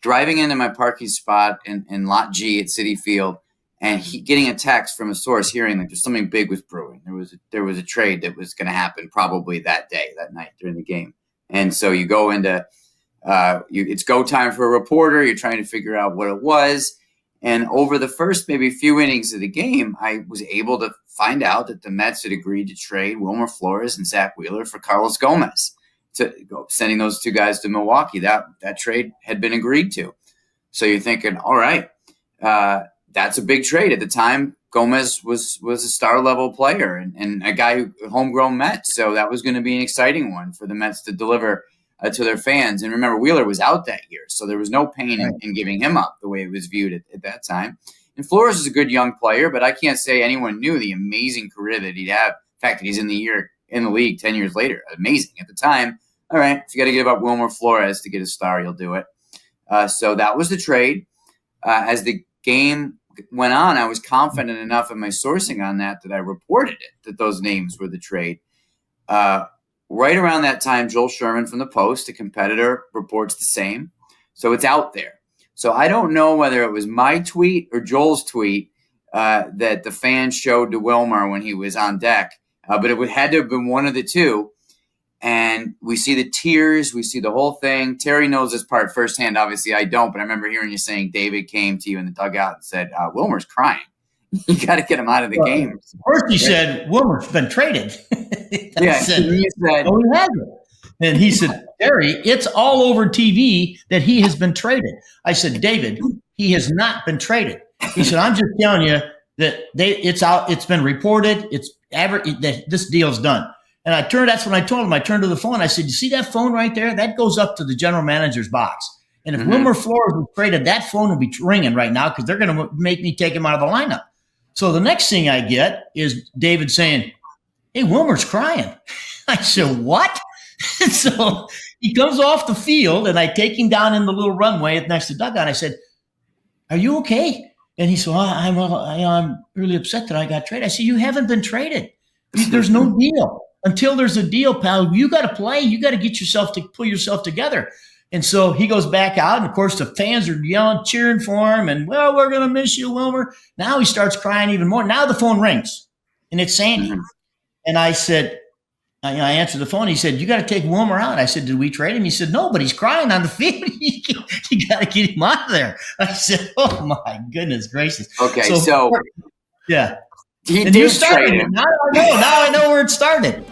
driving into my parking spot in Lot G at Citi Field, and getting a text from a source hearing that there's something big was brewing. There was a trade that was going to happen probably that night during the game. And so you go into it's go time for a reporter. You're trying to figure out what it was. And over the first maybe few innings of the game, I was able to find out that the Mets had agreed to trade Wilmer Flores and Zach Wheeler for Carlos Gomez, sending those two guys to Milwaukee. That trade had been agreed to. So you're thinking, all right, that's a big trade. At the time, Gomez was a star-level player and a guy homegrown Met. So that was going to be an exciting one for the Mets to deliver to their fans. And remember, Wheeler was out that year, so there was no pain in giving him up the way it was viewed at that time. And Flores is a good young player, but I can't say anyone knew the amazing career that he'd have. The fact that he's in the league 10 years later, amazing. At the time, all right, if you got to give up Wilmer Flores to get a star, you'll do it. So that was the trade. As the game went on, I was confident enough in my sourcing on that I reported it, that those names were the trade. Right around that time, Joel Sherman from the Post, a competitor, reports the same. So it's out there. So I don't know whether it was my tweet or Joel's tweet that the fans showed to Wilmer when he was on deck, but it had to have been one of the two. And we see the tears. We see the whole thing. Terry knows this part firsthand. Obviously, I don't, but I remember hearing you saying David came to you in the dugout and said, Wilmer's crying. You got to get him out of the game. First he said, Wilmer's been traded. Yeah, he said, oh, he hasn't. And he said, Terry, it's all over TV that he has been traded. I said, David, he has not been traded. He said, I'm just telling you that it's out. It's been reported. That this deal's done. And that's when I told him. I turned to the phone. I said, you see that phone right there? That goes up to the general manager's box. And if Wilmer Flores was traded, that phone will be ringing right now because they're going to make me take him out of the lineup. So the next thing I get is David saying, hey, Wilmer's crying. I said, what? So he comes off the field, and I take him down in the little runway next to the dugout. I said, are you okay? And he said, I'm really upset that I got traded. I said, you haven't been traded. There's no deal. Until there's a deal, pal, you got to play. You got to pull yourself together. And so he goes back out, and of course the fans are yelling, cheering for him, and well, we're gonna miss you, Wilmer. Now he starts crying even more. Now the phone rings, and it's Sandy. And I said, I answered the phone. He said, you got to take Wilmer out. I said, did we trade him? He said, no, but he's crying on the field. You got to get him out of there. I said, oh my goodness gracious. Okay, so yeah. He did trade him. Now I know where it started.